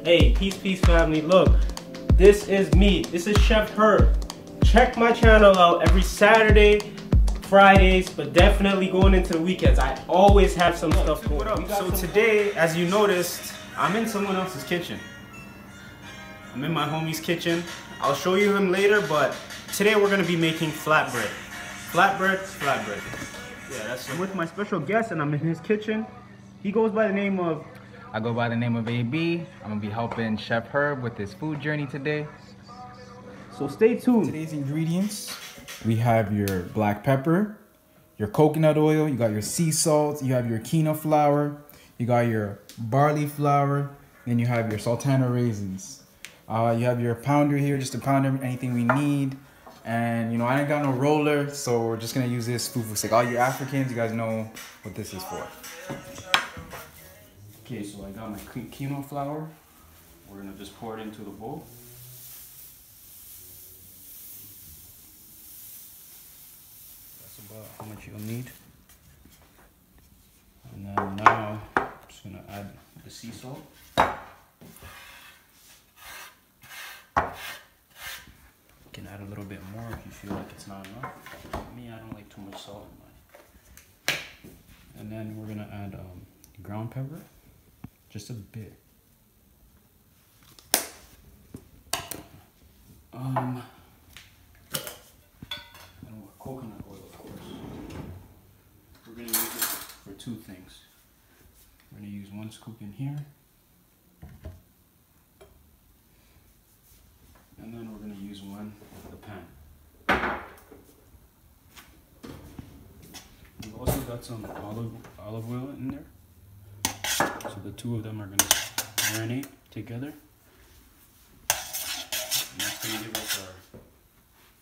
Hey, peace family. Look, this is me. This is Chef Herb. Check my channel out every Saturday, Fridays, but definitely going into the weekends. I always have some stuff going on. So today, as you noticed, I'm in someone else's kitchen. I'm in my homie's kitchen. I'll show you him later, but today we're gonna be making flatbread. Flatbread. Yeah, that's I'm with my special guest and I'm in his kitchen. He goes by the name of... I go by the name of AB. I'm gonna be helping Chef Herb with his food journey today. So stay tuned. Today's ingredients, we have your black pepper, your coconut oil, you got your sea salt, you have your quinoa flour, you got your barley flour, then you have your sultana raisins. You have your pounder here just to pound anything we need. And you know, I ain't got no roller, so we're just gonna use this fufu stick. All you Africans, you guys know what this is for. Okay, so I got my quinoa flour. We're gonna just pour it into the bowl. That's about how much you'll need. And then now, I'm just gonna add the sea salt. You can add a little bit more if you feel like it's not enough. Me, I don't like too much salt in mine. And then we're gonna add ground pepper. Just a bit. And coconut oil, of course. We're gonna use it for two things. We're gonna use 1 scoop in here. And then we're gonna use one in the pan. We've also got some olive oil in there. So the two of them are going to marinate together. And that's going to give us our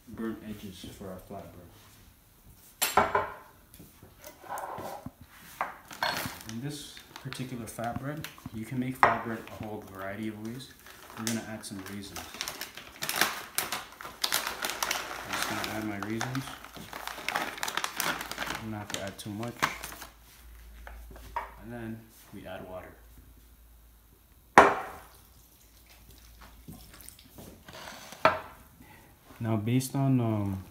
burnt edges for our flatbread. In this particular flatbread, you can make flatbread a whole variety of ways. We're going to add some raisins. I'm just going to add my raisins. I'm not going to add too much. And then we add water. Now based on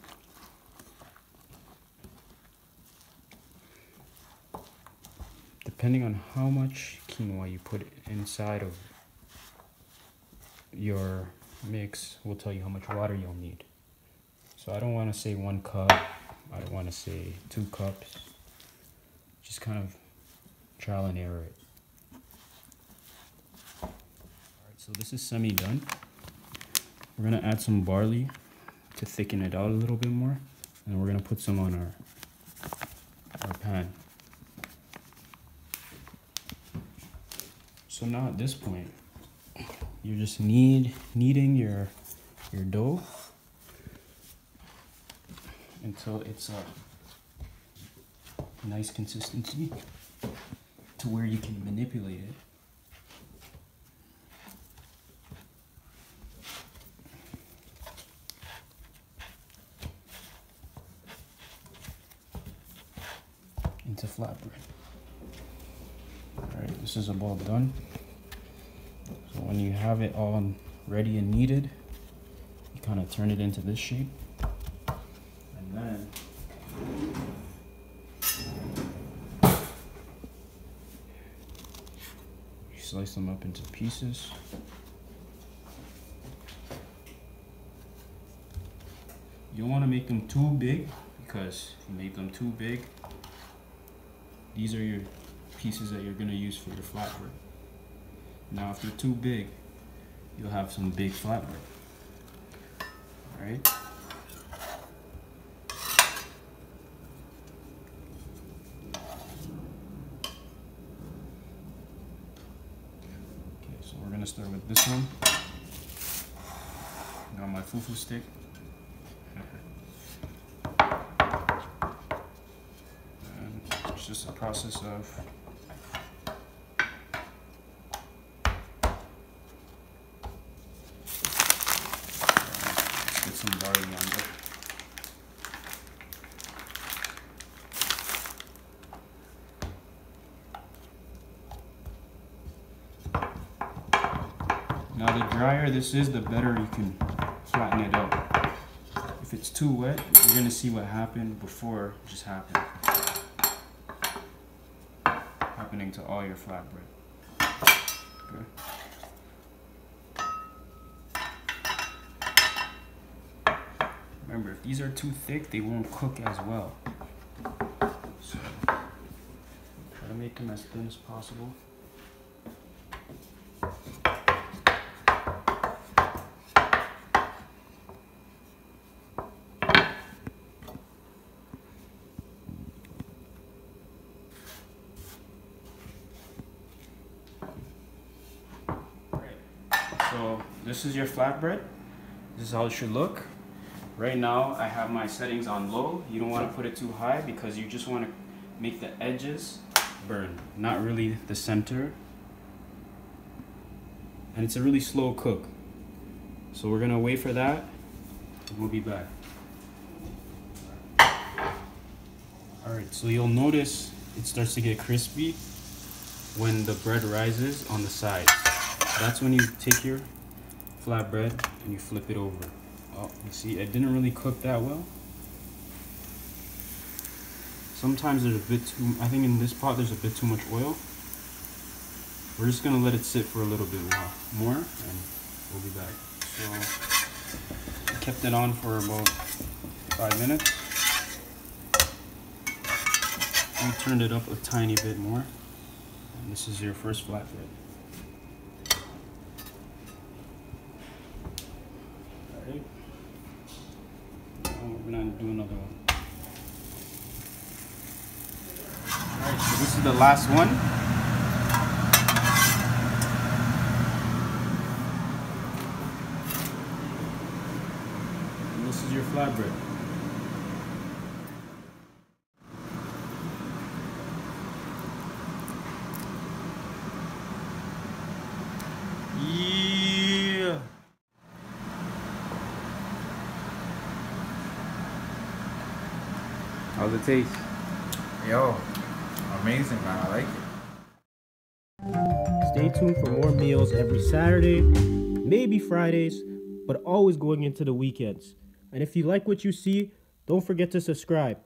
depending on how much quinoa you put inside of your mix will tell you how much water you'll need. So I don't want to say 1 cup, I don't want to say 2 cups, just kind of trial and error it. Alright, so this is semi-done. We're going to add some barley to thicken it out a little bit more. And we're going to put some on our pan. So now at this point, you're just kneading your dough until it's a nice consistency, to where you can manipulate it. Into flatbread. Alright, this is about done. So when you have it all ready and kneaded, you kind of turn it into this shape. And then slice them up into pieces. You don't want to make them too big, because if you make them too big, these are your pieces that you're going to use for your flatbread. Now if they're too big, you'll have some big flatbread. Alright? So we're gonna start with this one. Got my fufu stick. And it's just a process of let's get some barley on there. Now the drier this is, the better you can flatten it out. If it's too wet, you're gonna see what happened before just happened. Happening to all your flatbread. Okay. Remember, if these are too thick, they won't cook as well. So, try to make them as thin as possible. So this is your flatbread. This is how it should look. Right now I have my settings on low. You don't want to put it too high because you just want to make the edges burn, not really the center. And it's a really slow cook. So we're gonna wait for that and we'll be back. Alright, so you'll notice it starts to get crispy when the bread rises on the sides. That's when you take your flatbread and you flip it over. Oh, you see, it didn't really cook that well. Sometimes there's a bit too, I think in this pot there's a bit too much oil. We're just gonna let it sit for a little bit more and we'll be back. So, I kept it on for about 5 minutes. We turned it up a tiny bit more. And this is your first flatbread. Alright. Now we're gonna do another one. Alright, so this is the last one. And this is your flatbread. Yeah. How's it taste? Yo, amazing, man. I like it. Stay tuned for more meals every Saturday, maybe Fridays, but always going into the weekends. And if you like what you see, don't forget to subscribe.